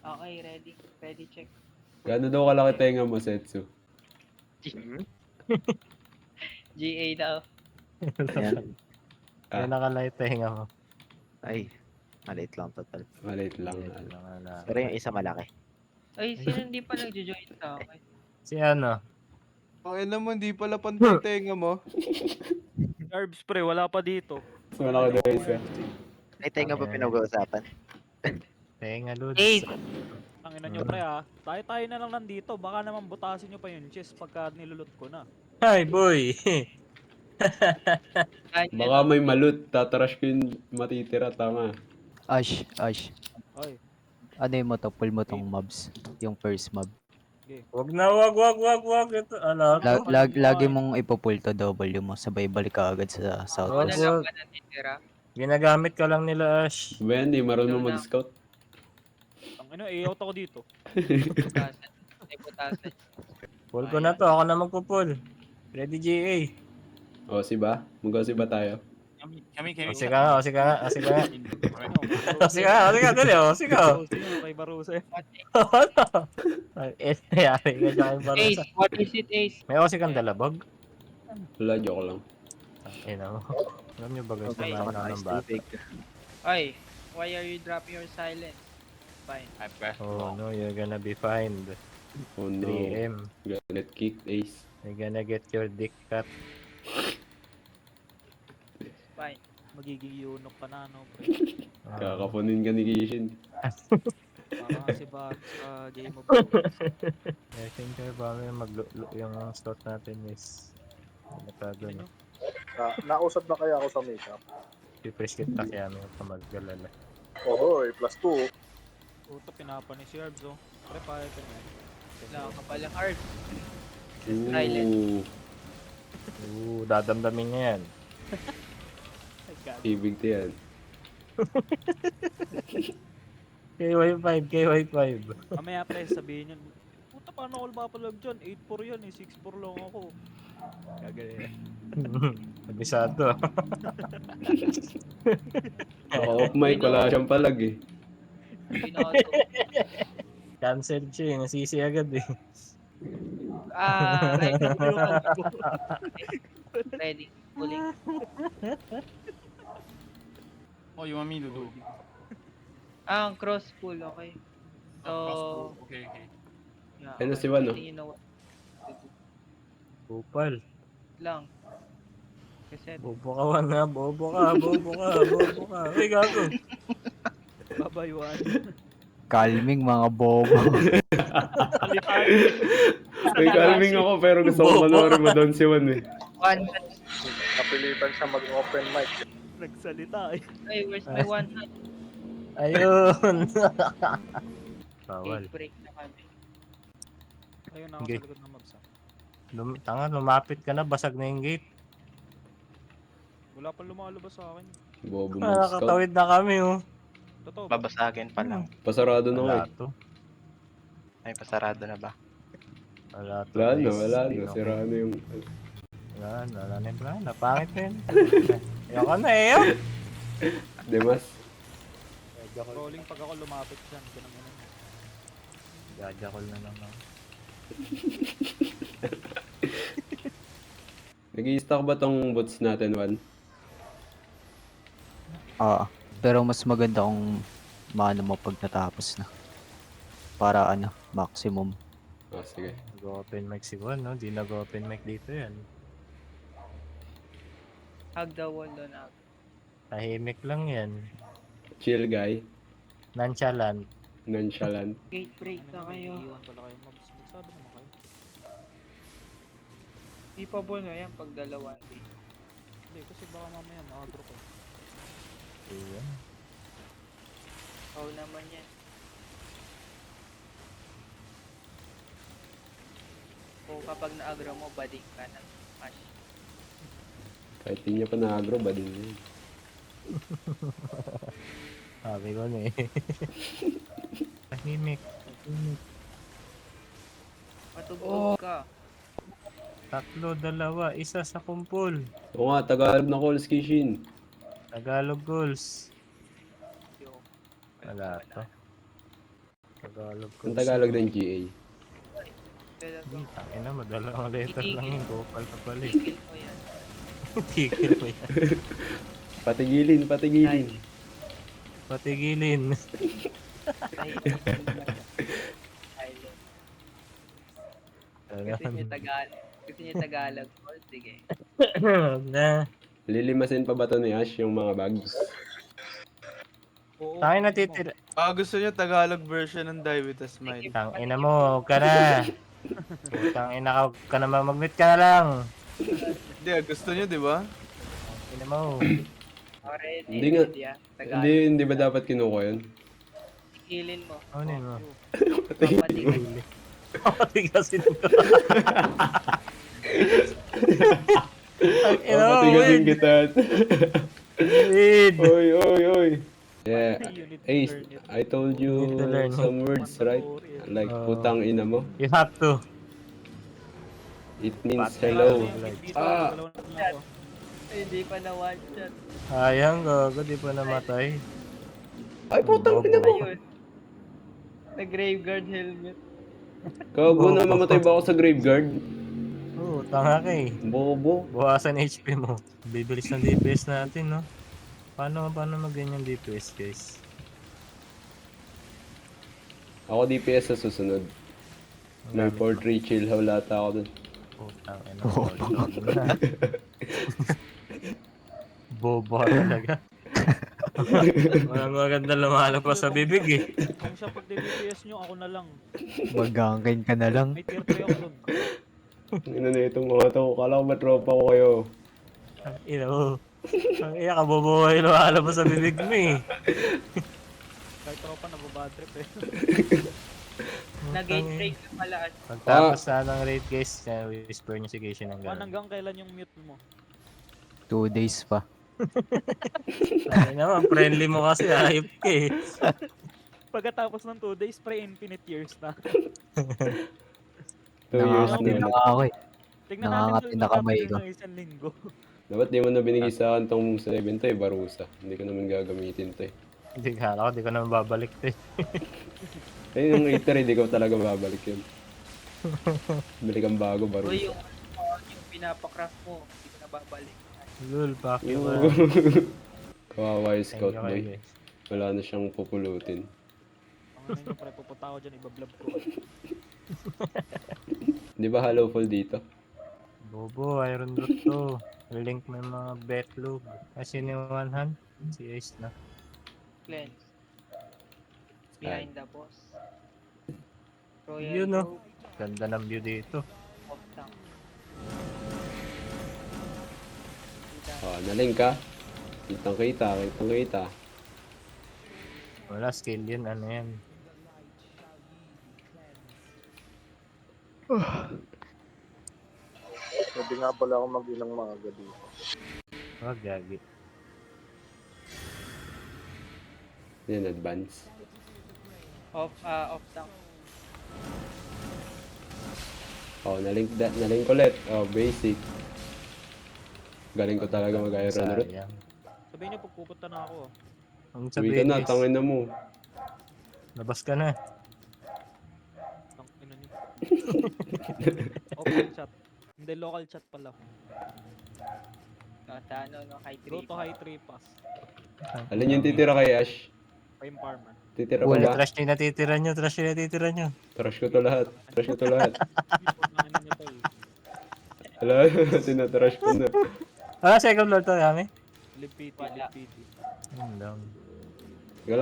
Okay, ready. Ready, check. Gano'n daw kalaki tenga mo, Setsu? GA daw. Ayan. May nakalight tenga mo. Ay, maliit lang total. Maliit lang. Ito lang ala. Pero yung isa malaki. Ay, sino hindi pa nag-join sa akin? Si ano? Okay naman, di pala pantay tenga mo. Herbs pre, wala pa dito. Mas malaki daw isa. Ay, tenga ba Ayan. pinag-uusapan? Tenga, Lods. Ace! Ang ina nyo pre ha. Tayo na lang nandito. Baka naman butasin nyo pa yung chest pagka nilulot ko na. Hi, boy! Baka may malut. Tatarash ko yung matitira. Tama. Ash. Ay, Ano yung mo to? Pull mo tong mobs. Yung first mob. Wag na, wag. Ito, ano? Lagi mong ipupull to W mo. Sabay balik ka agad sa south. Ako na lang Wag. ba natitira? Ginagamit ka lang nila, Ash. Ben, di marunong Ikaw na. mag-scout. ang ina, i-out ako dito. Butasan. Ay, butasan. Pull ko na to, ako na magpupull. Ready, GA. O, si ba? Mag-o si ba tayo? Kami. Kasi ka nga. Ano? Dali, Sige ka. Kay Barusa. Yari ka dyan kay Barusa. Ace, what is it, Ace? May kasi kang dalabog? Wala, joke lang. Ina mo. Alam niyo ba gusto Okay. na ng Ice bata? tubig. Ay, why are you dropping your silence? Fine. Oh no, you're gonna be fined. Oh no. 3M. Get kicked, Ace. You're gonna get your dick cut. Fine. Magiging eunuch ka na, no, pre. Kakapunin ka ni Kishin. Parang si Bat sa Game of Thrones. I think ba yung slot natin is natago na. Nausap na kaya ako sa makeup? Pipres kita kaya may kamaggalala. Oho, plus 2. Puta, pinapa ni si Herbs, oh. Pre, pahit ka na. Wala ka palang hard. Ooh. Dadamdamin niya yan. Ay, God. Ibig to yan. KY5. Mamaya pre, sabihin yun. Puta, paano ako mapalag dyan? 8-4 yan eh, 6-4 lang ako. Gagaya. Abisado. Off mic, wala siyang palag eh. Binoto. Cancel siya, nasisi agad eh. Ready. Ready. Pulling. Oh, you want me to do? Ang cross pull, okay. So, Okay. yeah, Ano si Juan, no? You know what to do Bupal. lang. Kasi, Bobo ka na, bobo ka. Uy, gago. Babayuan. Calming mga bobo. May calming ako pero gusto ko panoorin mo doon si Juan eh. one. Napilitan siya mag-open mic. Nagsalita eh. Ay, where's my one hand? Ayun. Bawal. Eight break na kami. Ayun na ako Okay. sa likod ng mobs, ah. Tanga, lumapit ka na, basag na yung gate. Wala pa lumalabas sa akin. Bobo mag-scout. Nakakatawid na kami, oh. Totoo. Babasagin pa lang. Pasarado na ko Wala eh. to. Ay, pasarado na ba? Wala to. Wala guys. na. Hindi Sira na yung... Wala na yung plan. Napangit na yun. Ayoko na eh. Demas. Rolling pag ako lumapit dyan. Ganun ganun. Gajakol na naman. Nag-i-stock ba tong bots natin, Juan? Pero mas maganda kung maano mo pag natapos na. Para maximum. Ah, sige. Nag-open mic si Juan, no? Di nag-open mic dito yan. Hug the wall doon ako. Tahimik lang yan. Chill guy. Nonchalant. Nonchalant. Gate break na kayo. Iiwan pala kayo mobs. Magsabi naman kayo. Ipabol na yan pag dalawa. Hindi, kasi baka mamaya makagro ko. Ayan. Oo naman yan. O kapag na-agro mo, bading ka ng mash. Kahit di niya pa na-agro, ba din yun? Sabi ko na eh. Tahimik. Matubog ka. 3, 2, 1 sa kumpul. Oo nga, Tagalog na calls, Kishin. Tagalog goals. Yo. Wala to. Tagalog ko. Ang Tagalog ng GA. Ina, madala ang letter lang yun. Gopal ka pala eh. Tigil ko yan. Tigil mo yan. Patigilin, patigilin. Patigilin. Tahimik. Silent. Gusto niyo Tagalog. Gusto niyo Tagalog. Oh, sige. Na. Lilimasin pa ba to ni Ash yung mga bags? Oo. Tangin natitira. Gusto niyo Tagalog version ng Die With A Smile. Tang ina mo, huwag ka na. Tang ina ka, huwag ka na mag-mute ka na lang. Hindi, gusto niyo, di ba? Tang ina mo. Already. Hindi nga. Tagalog. Hindi ba dapat kinuha yun? Tigilin mo. Ano yun mo? Papatigil. Patigasin mo. Ang ina mo, Papatigasin Wid. kita. Wid. Oy, oy, oy. Yeah. You need to Ace, learn it. I told you You need to learn it. some words, right? Like, putang ina mo. You have to. It means Pat- hello. Dito, Ah. dalawa na ako. Ay, hindi pa na one shot. Sayang, gago, di pa namatay. Ay, putang ina mo. Ayun. Na graveyard helmet. Gago na mamatay ba ako sa graveyard? Oo, tanga ka eh. Bobo. Buwasan HP mo. Bibilis ng DPS natin, no? Paano mag-ganyan DPS, guys? Ako DPS sa susunod. May 4-3 chill hawlata ako dun. Putang ina. Bobo ka talaga. Walang maganda lumalabas sa bibig eh. Kung siya pag DPS nyo, ako na lang. Mag-gangkain ka na lang. May tier 3 ako dun. Ina na itong mga to. Kala ko ba tropa ko kayo? Ang ina mo. Ang ina ka, bubuhay lumalabas sa bibig mo eh. Kahit tropa, nababadrip eh. Nag-gate break na pala. Pagtapos na ng raid guys, whisper niyo si Casey ng Juan, gano'n. hanggang kailan yung mute mo? 2 days pa. Ay naman, friendly mo kasi, ayop ka eh. Pagkatapos ng 2 days, pre-infinite years na. 2 years Nakakati na. na ako eh. Tignan natin Nakakati sa na kamay ko. ng isang linggo. Dapat di mo na binigay sa akin tong 7 to eh, Barusa. Hindi ko naman gagamitin to eh. Hindi ka ako, di ko naman babalik to eh. Eh, yung 8 di ko talaga babalik yun. Bili kang bago, O Barusa. yung pinapacraft mo, hindi ko na babalik. Lul, fuck you. Kawawa yung scout Thank you, boy. guys. Wala na siyang pupulutin. Ang ano nyo, pre, pupunta ako dyan, ibablog ko. Di ba Hallowful dito? Bobo, Iron Dot to. Link mo yung mga bet log. Kasi ni One Hand, si Ace na. Cleanse. Behind the boss. Royal Yun, no? Grove, Ganda ng view dito. off tank. Ah, naling ka? Kitang kita, kitang kita. Wala, skill yun, ano yan. Pwede nga pala ako mag-inang mga gabi. Wag, gagi. Yan, advance. Off tank. Oh, naling ulit. Oh, basic. Galing ko talaga mag-iron root. Sayang. Sabihin nyo, pagpupunta na ako. Ang Uwi ka sabihin na, guys, tangin na mo. labas ka na. Ang ina nyo. Open chat. Hindi, local chat pala. Sa ano, no, high Go 3. to high 3 pass. Alin yung titira kay Ash? Prime farmer. Titira ko Wala, ba? trash yung natitira nyo, trash yung natitira nyo. Trash ko to lahat. Trash ko to lahat. Ang ina nyo, tol. Wala, tinatrash ko na. Ah, second lord to, Yami. Live PT, Wala. live PT. Yun lang.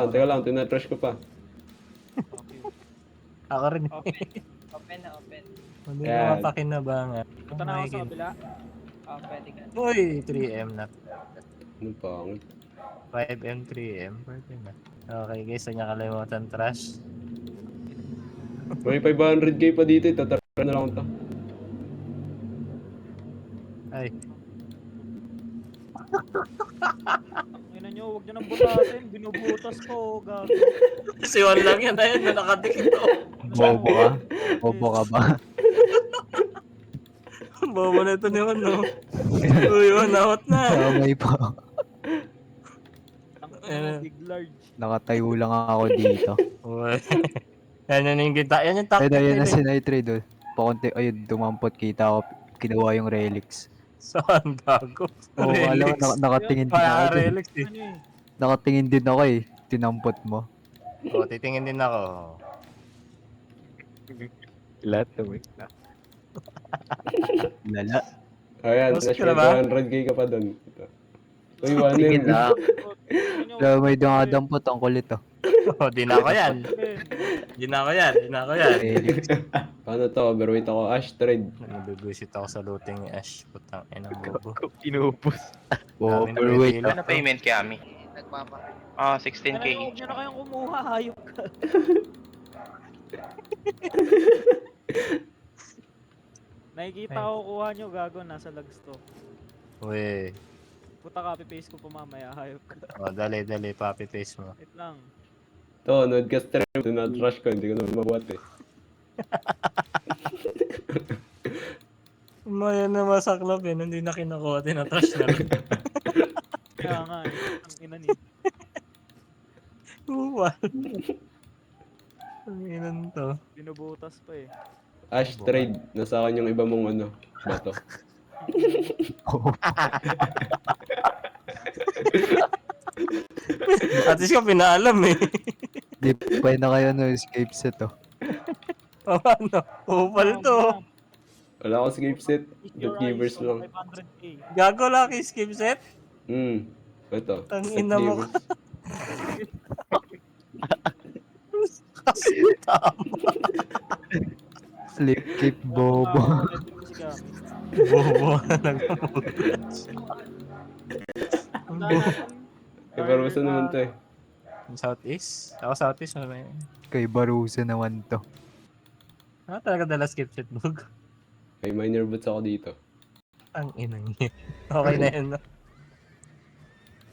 Teka lang, tinatrash ko pa. Okay. Ako rin. Open. Open na, open. Hindi Yan. na mapakinabangan. Punta na ako sa kabila. Pwede ka. Uy, 3M na. Ano pangit? 5M, 3M. Pwede na. Okay guys, huwag niya kalimutan trash. May 500k pa dito, tatrash na lang ito. Ay, Ang ina nyo, huwag nyo nang butasin. Binubutas ko, gago. si Juan lang yan. Ayun, na nakadikit to. Bobo ka? Bobo ka ba? Bobo na ito ni Juan, no? Uy, Juan, out na. Sabay pa. Ang ina, big large. Nakatayo lang ako dito. Uy. Yan yung kita. Yan yung tactic Ayun na nila. si Nitrade. Oh. Pakunti, ayun, dumampot. Kita ko, kinuha yung relics. Saan gago? Oo, alam ko, nakatingin din ako Kaya dun. relics eh. Ano eh? Nakatingin din ako eh. Tinampot mo. O, titingin din ako. Lahat tumik na. Lala. Ayan, Gusto flash ka na ba? 100k ka pa doon. Uy, 1 Tingin lang. Kaya may dumadampot. Ang kulit oh. O, di na ako yan. Di na ako yan. Di na ako yan. Relics. Paano to? Overweight ako. Ash trade. Nagugusit ako sa looting ni Ash. Putang ina mo. Inupos. Dami na Overweight. pipila. Ano payment kay Ami? Nagpapa. Ah, Ano 16k huwag each. nyo na kayong kumuha, hayop ka. Nakikita ko kuha nyo, gago, nasa lags to. Uy. Puta copy paste ko pa mamaya, hayop ka. O, dali, copy paste mo. Wait lang. To, node ka stream. Do not rush ko. Hindi ko naman mabuhat eh. Yan na masaklap eh. Hindi na kinukuha. Tinatrash na lang. Kaya nga eh, ang ina ni. Uwal. Ang inan to. Binubutas pa eh. Ash trade. Nasa akin yung iba mong ano. Bato. At least ka pinaalam eh. Di pa na kayo no escape set oh. O ano? Upal to. Wala akong escape set. Dot givers lang. 500k. Gago lucky skip set? Ito. Ang set ina mo. givers. Kasi tama. Flip kick bobo. Si Gami. Bobo na nag-multitouch. Ang bobo. Eh, parusa naman to eh. Southeast? Ako Southeast. Ano yun? Kay Barusa naman to. Talaga dala skip set bug. May minor boots ako dito. Ang inang yun. Okay na yun. No?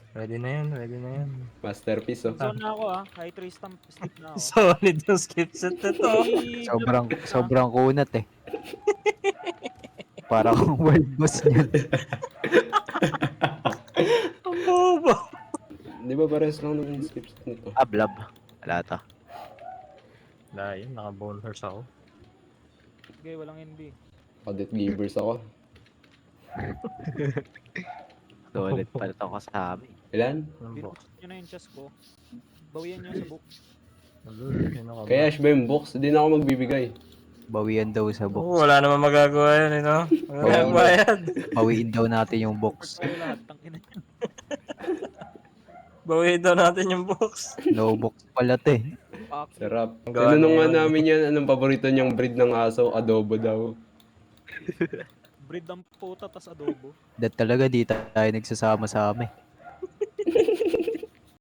Pwede na yan. Masterpiece oh. Zone na ako ah. High 3 stamp step na ako. Solid yung skip set na to. Sobrang kunat eh. Para kung world boss niyan. Ang bobo. Di ba pares lang ng escape set nito? Ablab. Wala to. Wala yun, naka-bone horse ako. Okay, walang NB. Dot givers ako. Solid pala to kasama. Ilan? Ang box. Binuksan nyo na yung chest ko. Bawian nyo sa book. Kaya Ash ba yung box? Hindi na ako magbibigay. Bawian daw sa box. Wala namang magagawa yan, eh, no? Wala nang bayad. Bawiin daw natin yung box. Kayo lahat, tangina nyo. Bawiin daw natin yung box. No box pala to eh. Fuck. Sarap. Gawa Tinanong nga na yun. namin yan, anong paborito niyang breed ng aso? Adobo daw. Breed ng puta, tas adobo. That talaga di tayo nagsasama-sama eh.